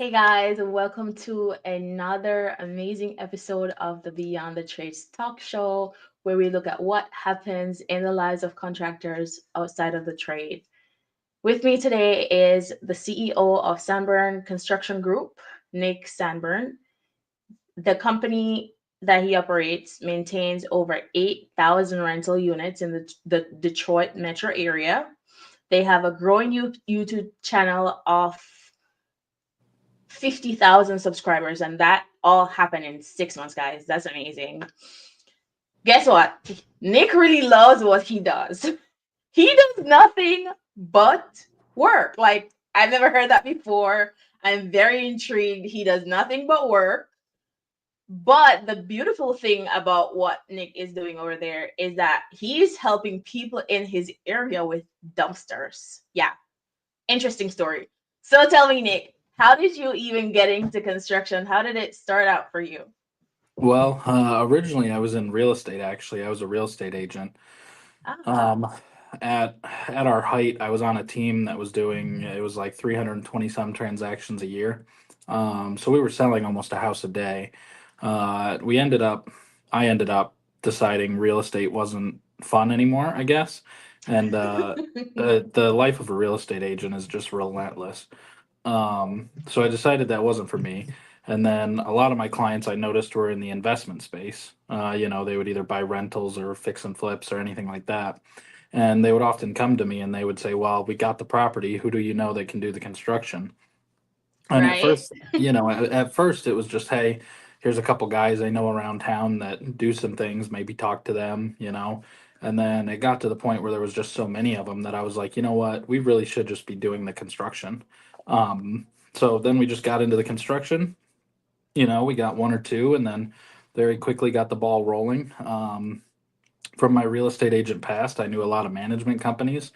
Hey guys, welcome to another amazing episode of the Beyond the Trades talk show, where we look at what happens in the lives of contractors outside of the trade. With me today is the CEO of Sanborn Construction Group, Nick Sanborn. The company that he operates maintains over 8,000 rental units in the Detroit metro area. They have a growing YouTube channel of 50,000 subscribers, and that all happened in 6 months, guys. That's amazing. Guess what? Nick really loves what he does. He does nothing but work. Like, I've never heard that before. I'm very intrigued. He does nothing but work. But the beautiful thing about what Nick is doing over there is that he's helping people in his area with dumpsters. Yeah, interesting story. So tell me, Nick, how did you even get into construction? How did it start out for you? Well, originally I was in real estate. Actually, I was a real estate agent. Ah, Um, at our height, I was on a team that was doing it was like 320 some transactions a year. So we were selling almost a house a day. We ended up, I ended up deciding real estate wasn't fun anymore, I guess. And the life of a real estate agent is just relentless. So I decided that wasn't for me. And then a lot of my clients I noticed were in the investment space. They would either buy rentals or fix and flips or anything like that. And they would often come to me and they would say, "Well, we got the property. Who do you know that can do the construction?" And at right? first, at first it was just, "Hey, here's a couple guys I know around town that do some things. Maybe talk to them." And then it got to the point where there was just so many of them that I was like, you know what, we really should just be doing the construction. So then we just got into the construction. We got one or two, and then very quickly got the ball rolling. From my real estate agent past, I knew a lot of management companies.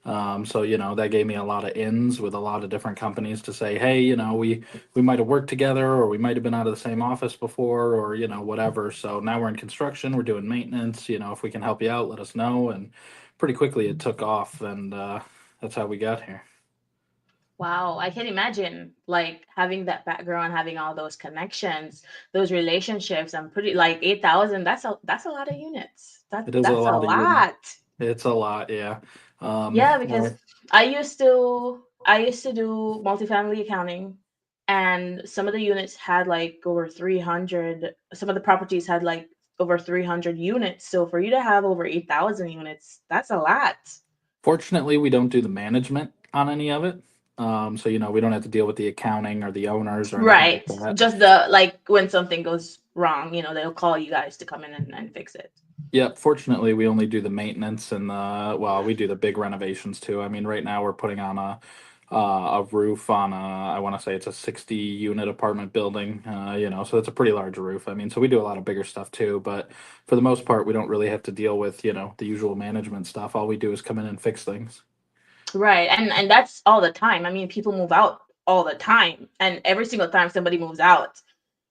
So that gave me a lot of ins with a lot of different companies to say, hey, we might have worked together, or we might have been out of the same office before, or whatever. So now we're in construction, we're doing maintenance. If we can help you out, let us know. And pretty quickly it took off, and that's how we got here. Wow, I can imagine like having that background, having all those connections, those relationships. I'm pretty like 8,000. That's a lot of units. That It is a that's a lot of units. lot. It's a lot, yeah. Yeah, because Well, I used to do multifamily accounting, and some of the units had like over 300. Some of the properties had like over 300 units. So for you to have over 8,000 units, that's a lot. fortunately, we don't do the management on any of it. So we don't have to deal with the accounting or the owners or anything like Right. that. Just the like when something goes wrong, they'll call you guys to come in and fix it. Yeah, fortunately, we only do the maintenance and we do the big renovations too. I mean, right now we're putting on a roof on I want to say it's a 60 unit apartment building. So it's a pretty large roof. I mean, so we do a lot of bigger stuff too, but for the most part, we don't really have to deal with the usual management stuff. All we do is come in and fix things. Right. And that's all the time. I mean, people move out all the time, and every single time somebody moves out,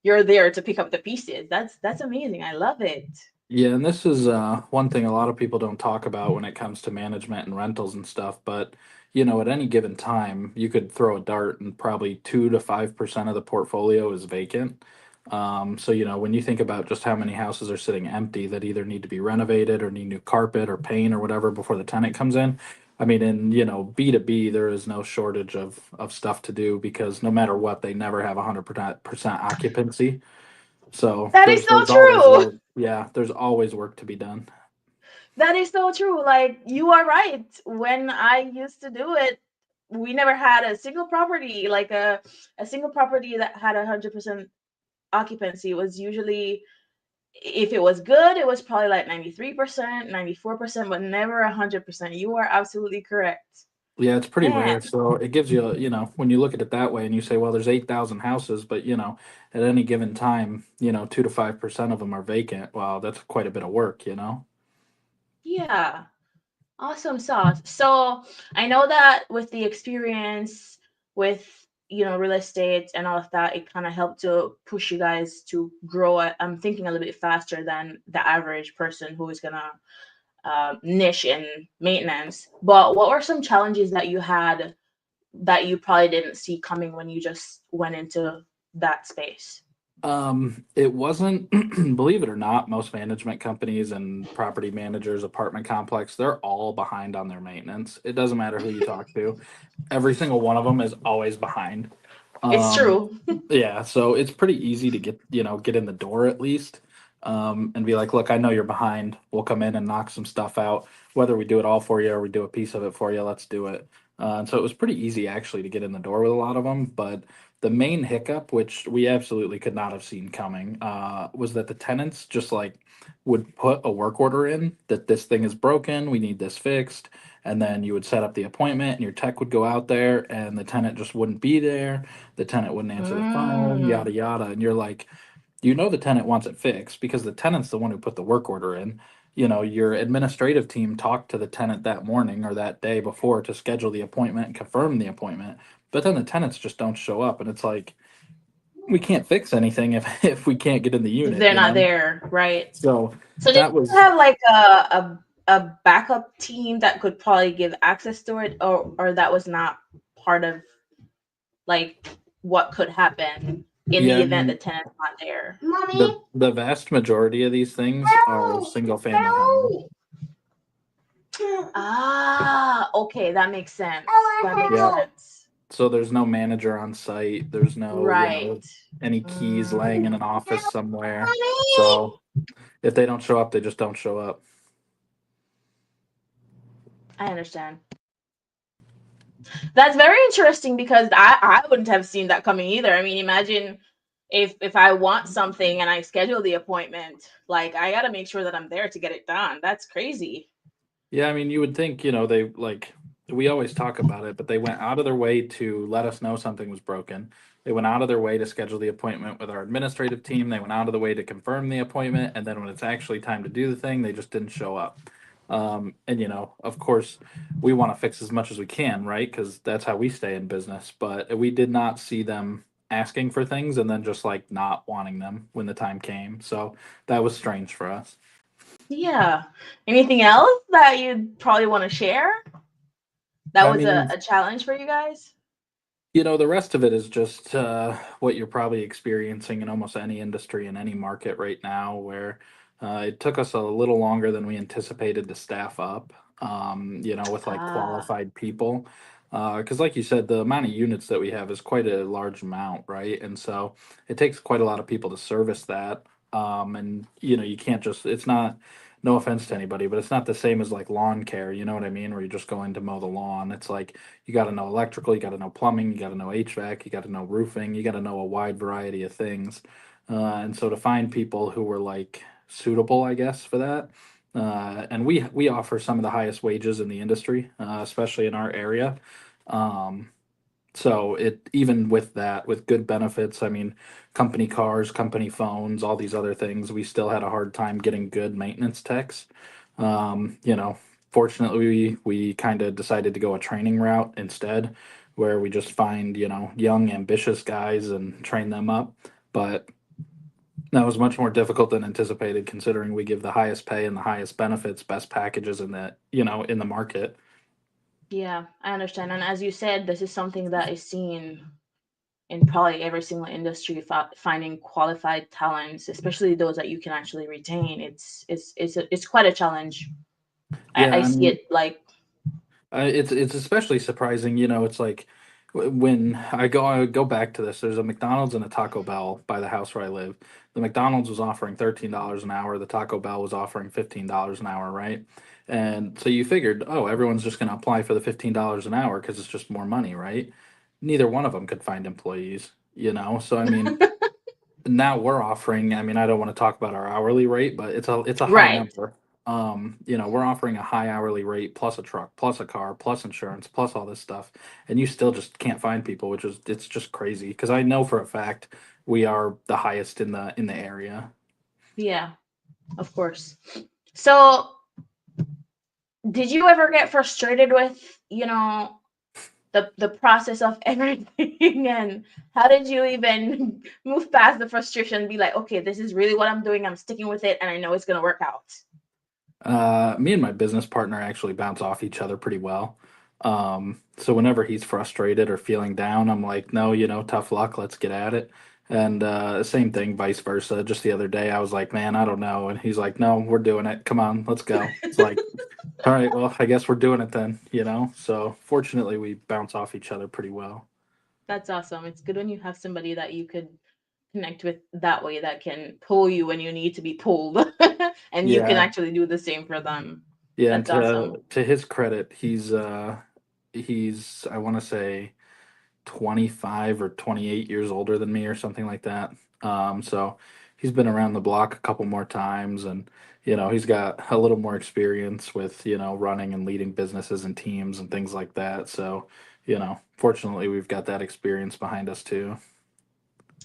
you're there to pick up the pieces. That's amazing. I love it. Yeah, and this is one thing a lot of people don't talk about when it comes to management and rentals and stuff. But at any given time, you could throw a dart, and probably 2 to 5% of the portfolio is vacant. So when you think about just how many houses are sitting empty that either need to be renovated or need new carpet or paint or whatever before the tenant comes in, I mean, in B2B, there is no shortage of stuff to do because no matter what, they never have 100% occupancy. So That is so there's always true. work. Yeah, there's always work to be done. That is so true. Like you are right. When I used to do it, we never had a single property, like a single property that had 100% occupancy. It was usually, if it was good, it was probably like 93%, 94%, but never 100%. You are absolutely correct. Yeah, it's pretty Man, rare. So it gives you, when you look at it that way and you say, well, there's 8,000 houses, but at any given time, 2 to 5% of them are vacant. Well, that's quite a bit of work. yeah. Awesome sauce. So I know that with the experience with real estate and all of that, it kind of helped to push you guys to grow. I'm thinking a little bit faster than the average person who is gonna niche in maintenance. But what were some challenges that you had that you probably didn't see coming when you just went into that space? It wasn't, believe it or not, most management companies and property managers, apartment complex, they're all behind on their maintenance. It doesn't matter who you talk to. Every single one of them is always behind. It's Um, true. yeah, so it's pretty easy to get in the door at least. And be like, look, I know you're behind. We'll come in and knock some stuff out. Whether we do it all for you or we do a piece of it for you, let's do it. And so it was pretty easy actually to get in the door with a lot of them. But the main hiccup, which we absolutely could not have seen coming, was that the tenants just like would put a work order in that this thing is broken, we need this fixed, and then you would set up the appointment and your tech would go out there and the tenant just wouldn't be there, the tenant wouldn't answer the phone, Mm. yada yada, and you're like, you know the tenant wants it fixed because the tenant's the one who put the work order in. You know, your administrative team talked to the tenant that morning or that day before to schedule the appointment and confirm the appointment, but then the tenants just don't show up, and it's like, we can't fix anything if if we can't get in the If unit, they're you not know. there, right? So So did that you was, have like a backup team that could probably give access to it, or that was not part of like what could happen in yeah, the I event the mean, tenant's not there? the vast majority of these things are single family homes. Ah, okay, that makes sense. That makes Yeah, sense. so there's no manager on site, there's no, Right. any keys laying in Mm, an office somewhere. So if they don't show up, they just don't show up. I understand. That's very interesting because I wouldn't have seen that coming either. I mean, imagine if I want something and I schedule the appointment, like I got to make sure that I'm there to get it done. That's crazy. Yeah, I mean, you would think, they like, we always talk about it, but they went out of their way to let us know something was broken. They went out of their way to schedule the appointment with our administrative team. They went out of the way to confirm the appointment. And then when it's actually time to do the thing, they just didn't show up. And, of course, we want to fix as much as we can, right? Because that's how we stay in business. But we did not see them asking for things and then just like not wanting them when the time came. So that was strange for us. Yeah. Anything else that you'd probably want to share that I was mean, a challenge for you guys? The rest of it is just what you're probably experiencing in almost any industry in any market right now, where it took us a little longer than we anticipated to staff up, with like Ah, qualified people. Because, like you said, the amount of units that we have is quite a large amount, right? And so it takes quite a lot of people to service that. And, you can't just, it's not, no offense to anybody, but it's not the same as like lawn care, you know what I mean? Where you're just going to mow the lawn. It's like, you got to know electrical, you got to know plumbing, you got to know HVAC, you got to know roofing, you got to know a wide variety of things. And so to find people who were like suitable, I guess, for that. And we offer some of the highest wages in the industry, especially in our area. Um, so it, even with that, with good benefits, I mean, company cars, company phones, all these other things, we still had a hard time getting good maintenance techs. Fortunately, we kind of decided to go a training route instead, where we just find, young, ambitious guys and train them up. But that was much more difficult than anticipated, considering we give the highest pay and the highest benefits, best packages in the market. yeah, I understand. And as you said, this is something that is seen in probably every single industry. Finding qualified talents, especially those that you can actually retain, it's quite a challenge. I Yeah, I see mean, it like it's especially surprising. It's like when I go back to this. There's a McDonald's and a Taco Bell by the house where I live. The McDonald's was offering $13 an hour. The Taco Bell was offering $15 an hour, right? And so you figured, oh, everyone's just going to apply for the $15 an hour because it's just more money, right? Neither one of them could find employees, So I mean, now we're offering, I mean, I don't want to talk about our hourly rate, but it's a high right. number. We're offering a high hourly rate plus a truck, plus a car, plus insurance, plus all this stuff, and you still just can't find people, which is it's just crazy because I know for a fact we are the highest in the area. Yeah, of course. So, did you ever get frustrated with, the process of everything, and how did you even move past the frustration and be like, okay, this is really what I'm doing. I'm sticking with it, and I know it's gonna work out. Me and my business partner actually bounce off each other pretty well. So whenever he's frustrated or feeling down, I'm like, no, tough luck, let's get at it. And same thing, vice versa. Just the other day, I was like, man, I don't know. And he's like, no, we're doing it. Come on, let's go. It's like, all right, well, I guess we're doing it then. So fortunately, we bounce off each other pretty well. That's awesome. It's good when you have somebody that you could connect with that way, that can pull you when you need to be pulled, and you can Yeah, actually do the same for them. yeah. And That's awesome. to his credit, he's I want to say 25 or 28 years older than me or something like that. So he's been around the block a couple more times, and he's got a little more experience with running and leading businesses and teams and things like that. So fortunately, we've got that experience behind us too.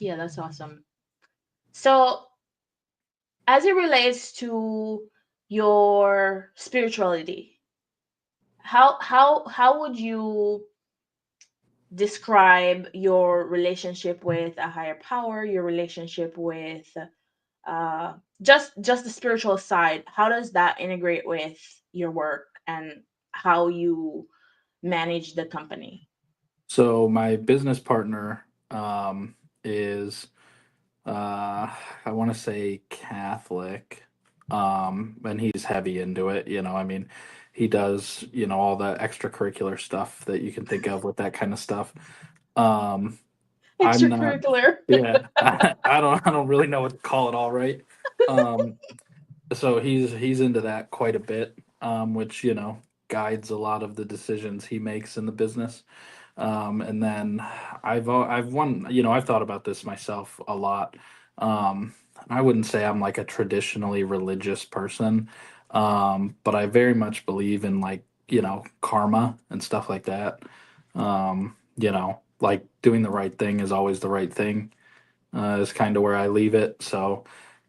Yeah, that's awesome. So, as it relates to your spirituality, how would you describe your relationship with a higher power, your relationship with just the spiritual side? How does that integrate with your work and how you manage the company? So my business partner is I want to say Catholic, and he's heavy into it. I mean, he does all the extracurricular stuff that you can think of with that kind of stuff. Um, I'm not. Extracurricular. Yeah, I don't really know what to call it. All right. Um, so he's into that quite a bit, which guides a lot of the decisions he makes in the business. And then I've won, I've thought about this myself a lot. I wouldn't say I'm like a traditionally religious person, but I very much believe in like karma and stuff like that. Like doing the right thing is always the right thing, is kind of where I leave it. So,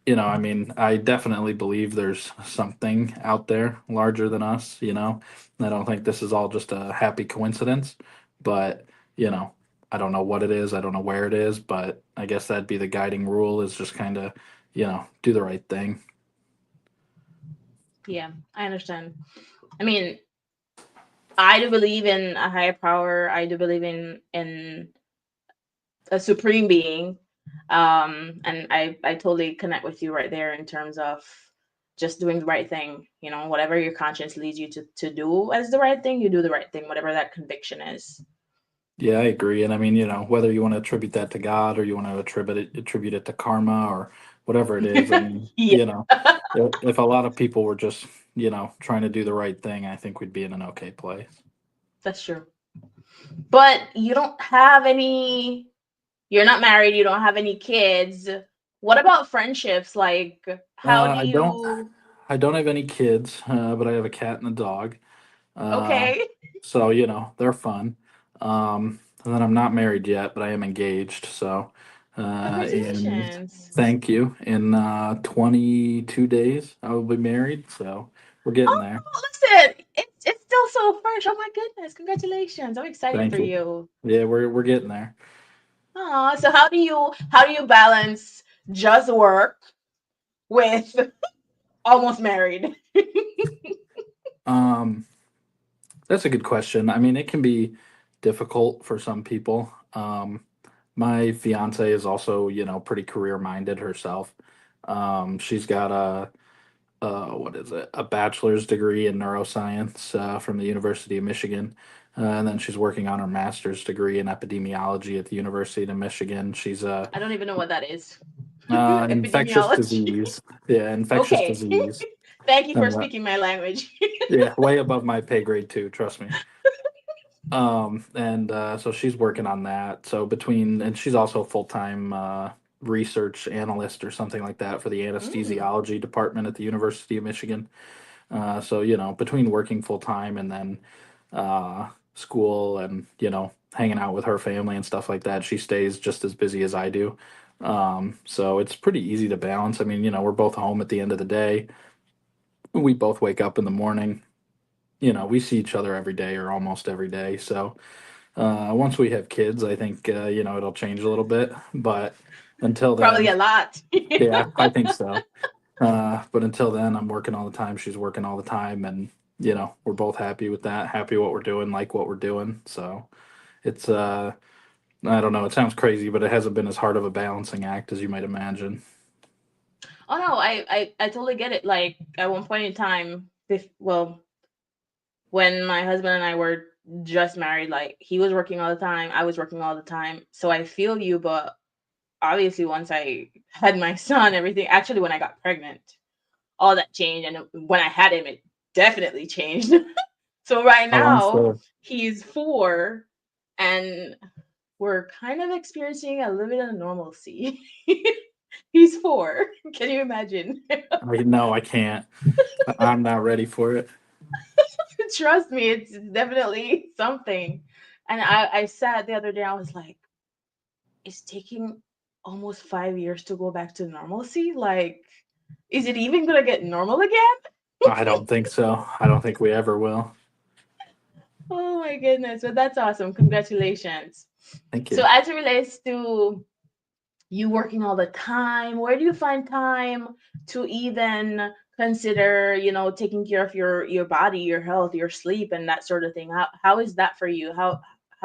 I mean, I definitely believe there's something out there larger than us. I don't think this is all just a happy coincidence, but, you know, I don't know what it is. I don't know where it is, but I guess that'd be the guiding rule, is just kind of, do the right thing. Yeah, I understand. I mean, I do believe in a higher power. I do believe in a supreme being. And I totally connect with you right there in terms of just doing the right thing. Whatever your conscience leads you to do as the right thing, you do the right thing, whatever that conviction is. Yeah, I agree. And I mean, whether you want to attribute that to God or you want to attribute it to karma or whatever it is, I mean, Yeah, if a lot of people were just, trying to do the right thing, I think we'd be in an okay place. that's true. But you don't have any, you're not married, you don't have any kids. What about friendships? Like, how do I don't you, I don't have any kids, but I have a cat and a dog. Uh, okay, so they're fun. And then I'm not married yet, but I am engaged. So, in congratulations. thank you. In 22 days, I will be married. So we're getting Oh, there. listen, it's still so fresh. Oh my goodness, congratulations. I'm excited for Thank you. you. Yeah, we're getting there. Oh, so how do you balance just work with almost married? Um, that's a good question. I mean, it can be difficult for some people. My fiance is also, pretty career minded herself. She's got what is it, a bachelor's degree in neuroscience from the University of Michigan. And then she's working on her master's degree in epidemiology at the University of Michigan. She's a I don't even know what that is. infectious Epidemiology. disease. Yeah, infectious Okay. disease. Thank you for And speaking my language. yeah, way above my pay grade too. Trust me. And so she's working on that. So and she's also a full time research analyst or something like that for the Mm, anesthesiology department at the University of Michigan. So between working full time and then school and hanging out with her family and stuff like that, she stays just as busy as I do. So it's pretty easy to balance. I mean, we're both home at the end of the day. We both wake up in the morning. We see each other every day or almost every day. So once we have kids, I think it'll change a little bit. But until probably then, a lot. yeah, I think so. But until then, I'm working all the time. She's working all the time, and we're both happy with that, happy what we're doing, like what we're doing. So it's I don't know, it sounds crazy, but it hasn't been as hard of a balancing act as you might imagine. Oh no, I totally get it. Like at one point in time, well, when my husband and I were just married, like he was working all the time, I was working all the time. So I feel you, but obviously once I had my son, everything actually when I got pregnant, all that changed, and when I had him, it definitely changed. So right Oh, I'm now sure. he's 4, and we're kind of experiencing a little bit of normalcy. He's 4. Can you imagine? No, I can't. I'm not ready for it. Trust me, it's definitely something. And I sat the other day, I was like, it's taking almost 5 years to go back to normalcy. Like, is it even gonna get normal again? I don't think so. I don't think we ever will. Oh my goodness. But that's awesome. Congratulations. Thank So you. as it relates to you working all the time, where do you find time to even consider, taking care of your body, your health, your sleep, and that sort of thing? How is that for you? How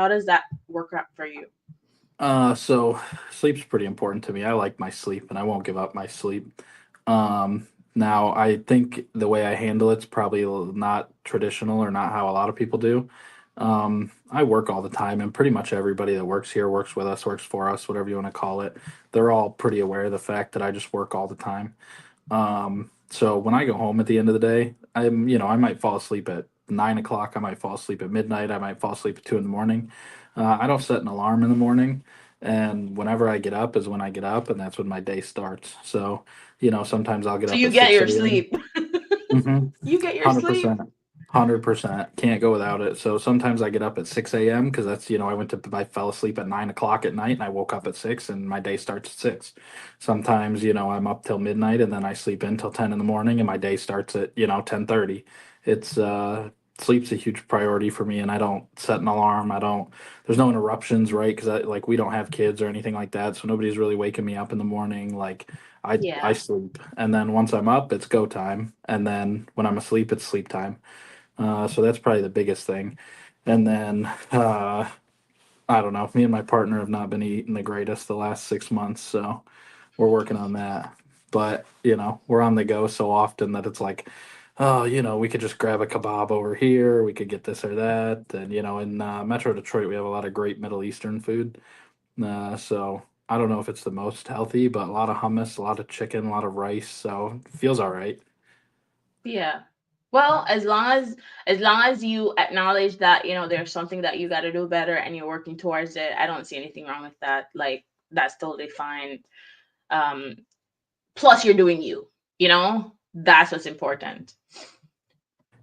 does that work out for you? So sleep's pretty important to me. I like my sleep and I won't give up my sleep. Now I think the way I handle it's probably not traditional or not how a lot of people do. I work all the time and pretty much everybody that works here works with us, works for us, whatever you want to call it. They're all pretty aware of the fact that I just work all the time. So when I go home at the end of the day, I might fall asleep at 9 o'clock. I might fall asleep at midnight. I might fall asleep at 2 in the morning. I don't set an alarm in the morning. And whenever I get up is when I get up, and that's when my day starts. So, sometimes I'll get So up you at get 6 your a.m. sleep. Mm-hmm. You get your sleep. 100%. 100%. Can't go without it. So sometimes I get up at 6 a.m. because I fell asleep at 9 o'clock at night and I woke up at 6 and my day starts at 6. Sometimes, I'm up till midnight and then I sleep in till 10 in the morning and my day starts at, 10:30. It's, sleep's a huge priority for me and I don't set an alarm. There's no interruptions, right? Because like we don't have kids or anything like that. So nobody's really waking me up in the morning. Like, I Yeah. sleep, and then once I'm up, it's go time, and then when I'm asleep, it's sleep time. So that's probably the biggest thing. And then I don't know. Me and my partner have not been eating the greatest the last 6 months, so we're working on that. But we're on the go so often that it's like, oh, we could just grab a kebab over here. We could get this or that. And in Metro Detroit, we have a lot of great Middle Eastern food. So I don't know if it's the most healthy, but a lot of hummus, a lot of chicken, a lot of rice. So it feels all right. Yeah. Well, as long as you acknowledge that, there's something that you got to do better and you're working towards it, I don't see anything wrong with that. Like that's totally fine. Um Plus you're doing you, That's what's important.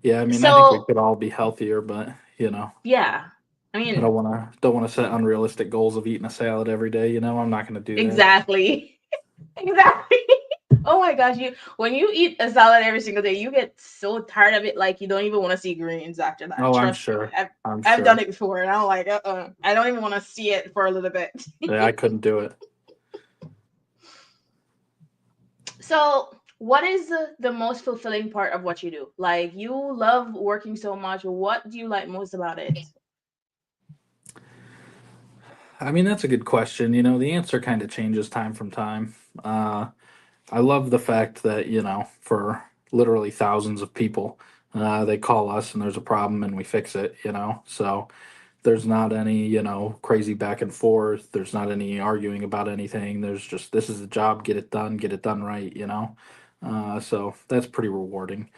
Yeah, I mean, I think we So, could all be healthier, but yeah. I I mean, don't want to set unrealistic goals of eating a salad every day. I'm not going to do that. exactly. Exactly. Oh my gosh, you when you eat a salad every single day, you get so tired of it, like you don't even want to see greens after that. Oh, I'm Trust me, sure. I'm I've done sure. it before, and I'm like, I don't even want to see it for a little bit. Yeah, I couldn't do it. So, what is the most fulfilling part of what you do? Like, you love working so much. What do you like most about it? I mean, that's a good question. The answer kind of changes time from time. Uh, I love the fact that, for literally thousands of people, they call us and there's a problem and we fix it. So there's not any, crazy back and forth. There's not any arguing about anything. There's just, this is the job, get it done right. So that's pretty rewarding.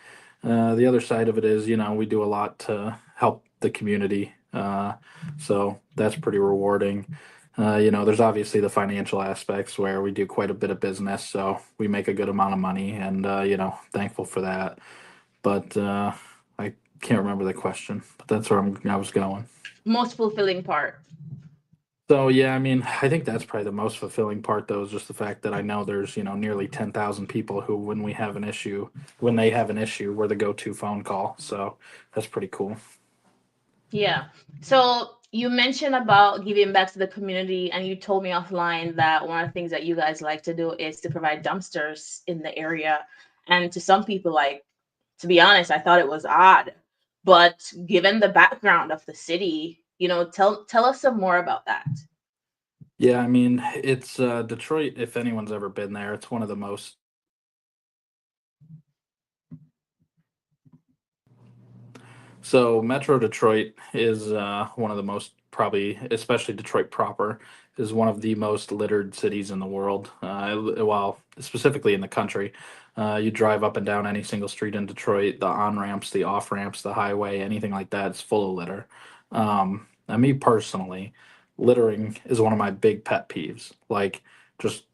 The other side of it is, we do a lot to help the community. So that's pretty rewarding. There's obviously the financial aspects where we do quite a bit of business, so we make a good amount of money, and thankful for that. But I can't remember the question, but that's where I was going. Most fulfilling part. So yeah, I mean, I think that's probably the most fulfilling part, though, is just the fact that I know there's nearly 10,000 people who, when they have an issue, we're the go-to phone call. So that's pretty cool. Yeah. So you mentioned about giving back to the community, and you told me offline that one of the things that you guys like to do is to provide dumpsters in the area. And to some people, like, to be honest, I thought it was odd. But given the background of the city, tell us some more about that. Yeah, I mean, it's Detroit. If anyone's ever been there, it's one of the most So Metro Detroit is one of the most probably, especially Detroit proper, is one of the most littered cities in the world. Well, specifically in the country. You drive up and down any single street in Detroit, the on ramps, the off ramps, the highway, anything like that, it's full of litter. And me personally, littering is one of my big pet peeves. Like, just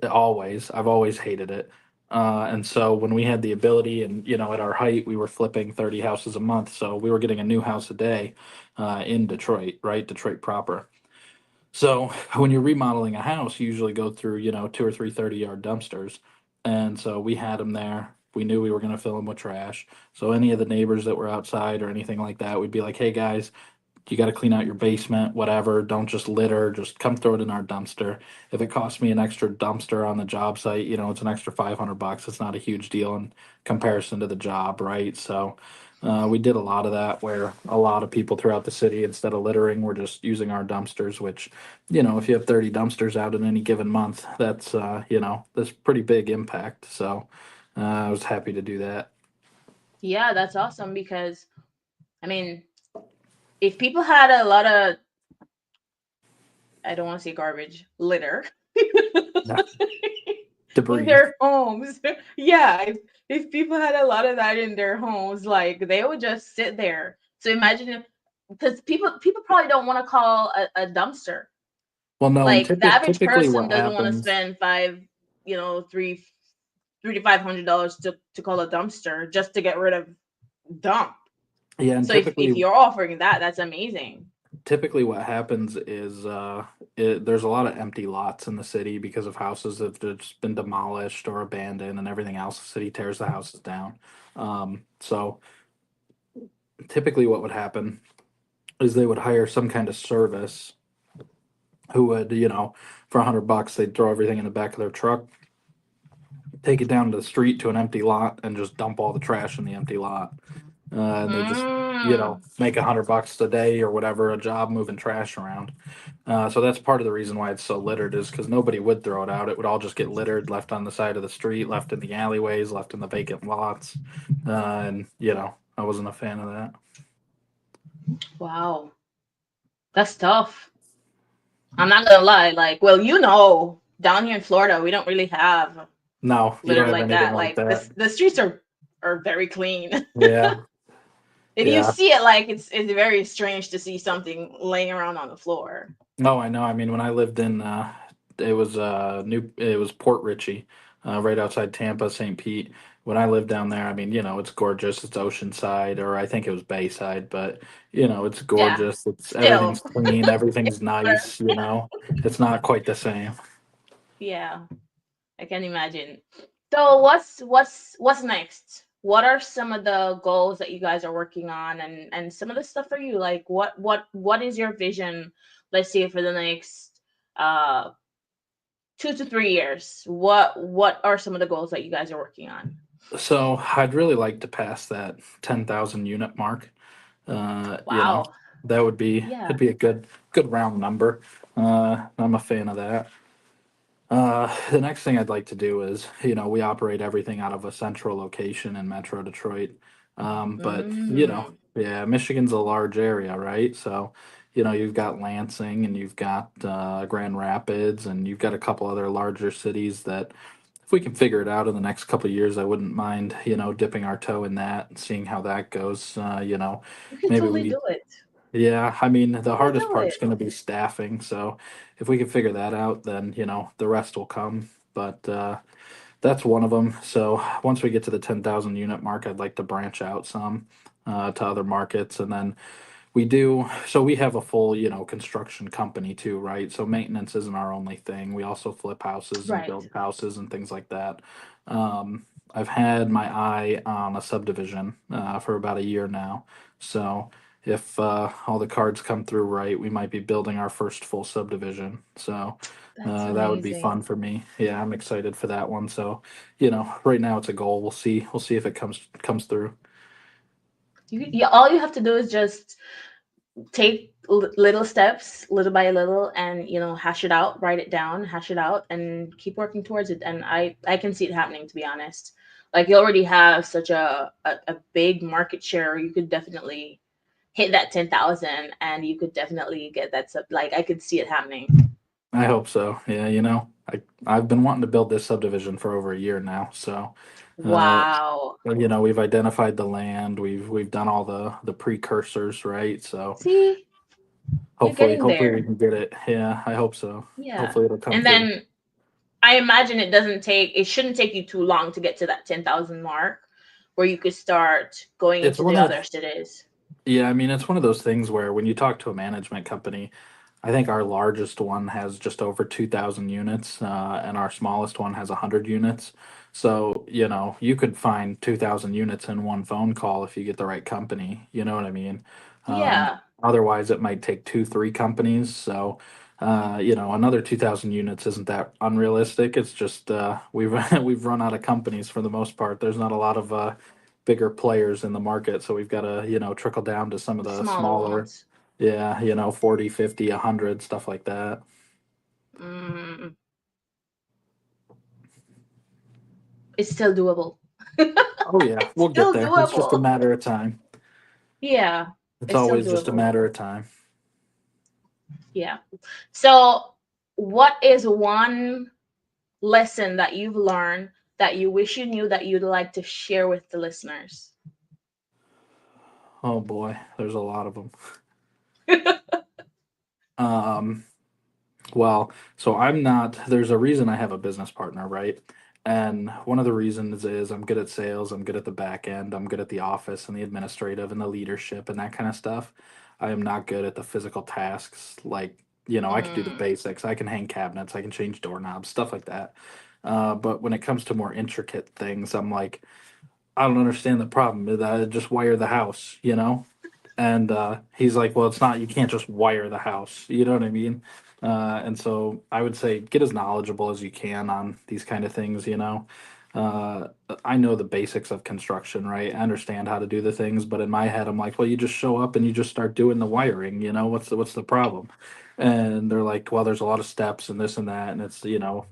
always, I've always hated it. And so when we had the ability, and at our height, we were flipping 30 houses a month, so we were getting a new house a day in Detroit, right? Detroit proper. So when you're remodeling a house, you usually go through, two or three 30-yard dumpsters. And so we had them there. We knew we were going to fill them with trash. So any of the neighbors that were outside or anything like that, we'd be like, hey guys, you got to clean out your basement, whatever. Don't just litter. Just come throw it in our dumpster. If it costs me an extra dumpster on the job site, it's an extra $500. It's not a huge deal in comparison to the job, right? So we did a lot of that where a lot of people throughout the city, instead of littering, were just using our dumpsters, which, if you have 30 dumpsters out in any given month, that's pretty big impact. So I was happy to do that. Yeah, that's awesome because I mean, if people had a lot of, I don't want to say garbage, litter Yeah. in Debris. their homes. Yeah, if people had a lot of that in their homes, like they would just sit there. So imagine if, because people probably don't want to call a dumpster. Well, no, and Like the average typically person what doesn't want to happens. spend five, three to $500 to call a dumpster just to get rid of dump. Yeah, and So if you're offering that, that's amazing. typically what happens is there's a lot of empty lots in the city because of houses that have just been demolished or abandoned and everything else. The city tears the houses down. So typically what would happen is they would hire some kind of service who would, for $100, they'd throw everything in the back of their truck, take it down to the street to an empty lot, and just dump all the trash in the empty lot. And they just, Mm. make $100 a day or whatever, a job moving trash around. So that's part of the reason why it's so littered is because nobody would throw it out. It would all just get littered, left on the side of the street, left in the alleyways, left in the vacant lots. And, I wasn't a fan of that. Wow, that's tough. I'm not gonna lie. Like, well, down here in Florida, we don't really have No, you don't litter have like anything that. like Like that. the streets are very clean. Yeah. If you Yeah. see it, like it's very strange to see something laying around on the floor. No, I know. I mean, when I lived in, it was Port Richey, right outside Tampa, St. Pete. When I lived down there, I mean, it's gorgeous. It's Oceanside, or I think it was Bayside, but it's Yeah, gorgeous. It's still. everything's clean, everything's nice. It's not quite the same. Yeah, I can imagine. So what's next? What are some of the goals that you guys are working on, and some of the stuff for you? Like what is your vision? Let's say for the next 2 to 3 years. What are some of the goals that you guys are working on? So I'd really like to pass that 10,000 unit mark. You know, Wow. that would be Yeah. it'd be a good round number. I'm a fan of that. The next thing I'd like to do is, we operate everything out of a central location in Metro Detroit. But, Mm. yeah, Michigan's a large area, right? So, you've got Lansing and you've got Grand Rapids and you've got a couple other larger cities that, if we can figure it out in the next couple of years, I wouldn't mind, dipping our toe in that and seeing how that goes. You can Maybe totally we do it. yeah, I mean, the You can hardest do part's it. going to be staffing. So if we can figure that out, then, the rest will come. But that's one of them. So once we get to the 10,000 unit mark, I'd like to branch out some to other markets. And then so we have a full, construction company too, right? So maintenance isn't our only thing. We also flip houses and Right. build houses and things like that. I've had my eye on a subdivision for about a year now. So if all the cards come through right, we might be building our first full subdivision. So That's that would be amazing. fun for me. Yeah, I'm excited for that one. So, right now it's a goal. We'll see. We'll see if it comes through. All you have to do is just take little steps, little by little, and hash it out, write it down, hash it out, and keep working towards it. And I can see it happening, to be honest. Like, you already have such a big market share. You could definitely hit that 10,000, and you could definitely get that like, I could see it happening. I hope so. Yeah, I've been wanting to build this subdivision for over a year now. So, uh, Wow. we've identified the land, we've done all the precursors, right? So See, you're getting hopefully we there. can get it. Yeah, I hope so. Yeah. Hopefully it'll come And through. then it shouldn't take you too long to get to that 10,000 mark, where you could start going It's into the one of other cities. Yeah, I mean, it's one of those things where when you talk to a management company, I think our largest one has just over 2,000 units, and our smallest one has 100 units. So, you could find 2,000 units in one phone call if you get the right company. You know what I mean? Um, Yeah. Otherwise, it might take two, three companies. So, another 2,000 units isn't that unrealistic. It's just we've we've run out of companies for the most part. There's not a lot of bigger players in the market, so we've got to trickle down to some of The the smaller smaller. ones. Yeah, 40, 50, 100, stuff like that. Mm, it's still doable. Oh yeah, It's we'll get still there. It's just a doable. matter of time. Yeah, It's it's still always just a doable. matter of time. Yeah. So, what is one lesson that you've learned that you wish you knew that you'd like to share with the listeners? Oh boy, there's a lot of them. Um, Well, so I'm not, there's a reason I have a business partner, right? And one of the reasons is I'm good at sales, I'm good at the back end, I'm good at the office and the administrative and the leadership and that kind of stuff. I am not good at the physical tasks. Like, I can do the Mm, basics. I can hang cabinets, I can change doorknobs, stuff like that. But when it comes to more intricate things, I'm like, I don't understand the problem. Just wire the house. And he's like, well, it's not, you can't just wire the house. You know what I mean? And so I would say get as knowledgeable as you can on these kind of things. Uh, I know the basics of construction, right? I understand how to do the things, but in my head, I'm like, well, you just show up and you just start doing the wiring. What's the problem? And they're like, well, there's a lot of steps and this and that. And it's,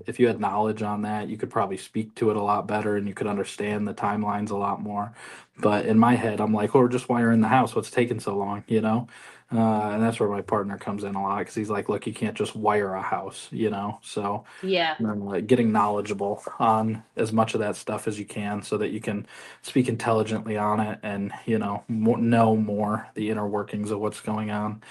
if you had knowledge on that, you could probably speak to it a lot better and you could understand the timelines a lot more. But in my head, I'm like, well, we're just wiring the house. What's taking so long? And that's where my partner comes in a lot because he's like, look, you can't just wire a house. So yeah. like getting knowledgeable on as much of that stuff as you can so that you can speak intelligently on it and know more the inner workings of what's going on.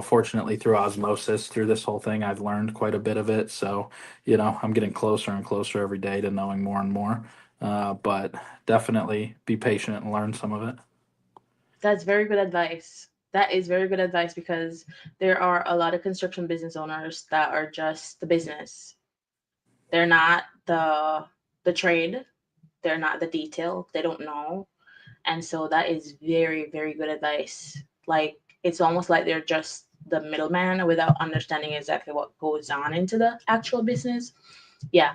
Fortunately through osmosis through this whole thing I've learned quite a bit of it, so I'm getting closer and closer every day to knowing more and more, but definitely be patient and learn some of it. That's very good advice. That is very good advice, because there are a lot of construction business owners that are just the business. They're not the trade. They're not the detail. They don't know. And so that is very, very good advice. Like, it's almost like they're just the middleman without understanding exactly what goes on into the actual business. Yeah,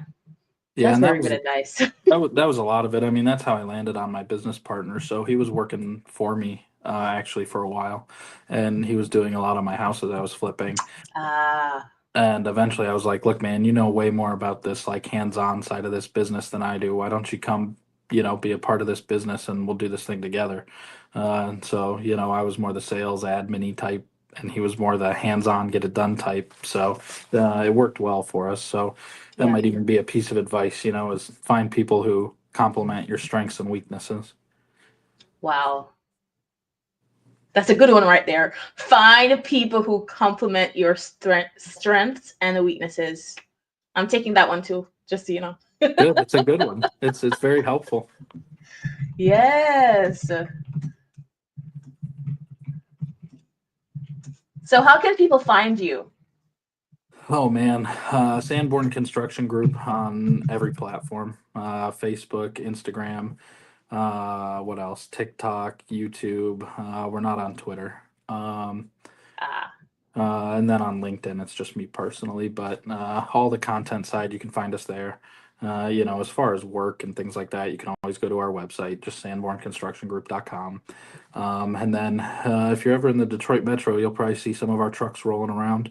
Yeah, that's and that very was good advice. that was a lot of it. I mean, that's how I landed on my business partner. So he was working for me actually for a while, and he was doing a lot of my houses I was flipping. Ah, And eventually, I was like, "Look, man, you know way more about this like hands-on side of this business than I do. Why don't you come, be a part of this business, and we'll do this thing together?" And so, I was more the sales admin type, and he was more the hands-on, get it done type. So it worked well for us. So that yeah. might even be a piece of advice, is find people who complement your strengths and weaknesses. Wow. That's a good one right there. Find people who complement your strengths and the weaknesses. I'm taking that one too, just so you know. Good, it's a good one. It's very helpful. Yes. So, how can people find you? Oh man, Sanborn Construction Group on every platform: Facebook, Instagram, what else? TikTok, YouTube. We're not on Twitter. Ah, And then on LinkedIn, it's just me personally. But all the content side, you can find us there. As far as work and things like that, you can always go to our website, just sanbornconstructiongroup.com. And then if you're ever in the Detroit metro, you'll probably see some of our trucks rolling around.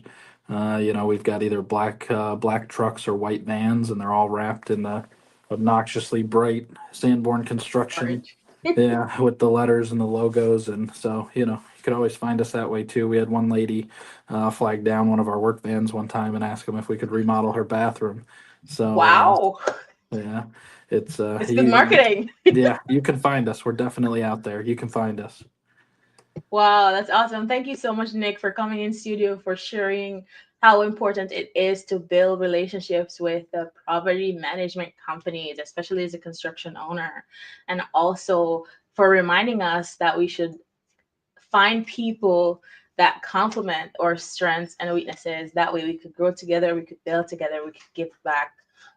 We've got either black trucks or white vans, and they're all wrapped in the obnoxiously bright Sanborn construction. Orange. Yeah, with the letters and the logos, and so you could always find us that way too. We had one lady flag down one of our work vans one time and ask them if we could remodel her bathroom. So Wow. yeah, it's It's good marketing. yeah, you can find us. We're definitely out there. You can find us. Wow, that's awesome. Thank you so much, Nick, for coming in studio, for sharing how important it is to build relationships with the property management companies, especially as a construction owner, and also for reminding us that we should find people that complement our strengths and weaknesses. That way we could grow together, we could build together, we could give back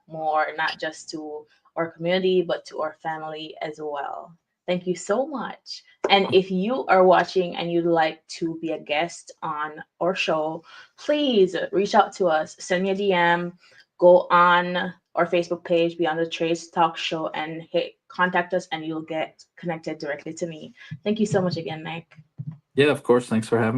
more, not just to our community, but to our family as well. Thank you so much. And if you are watching and you'd like to be a guest on our show, please reach out to us, send me a DM, go on our Facebook page, Beyond the Trades Talk Show, and hit contact us, and you'll get connected directly to me. Thank you so much again, Nick. Yeah, of course. Thanks for having me.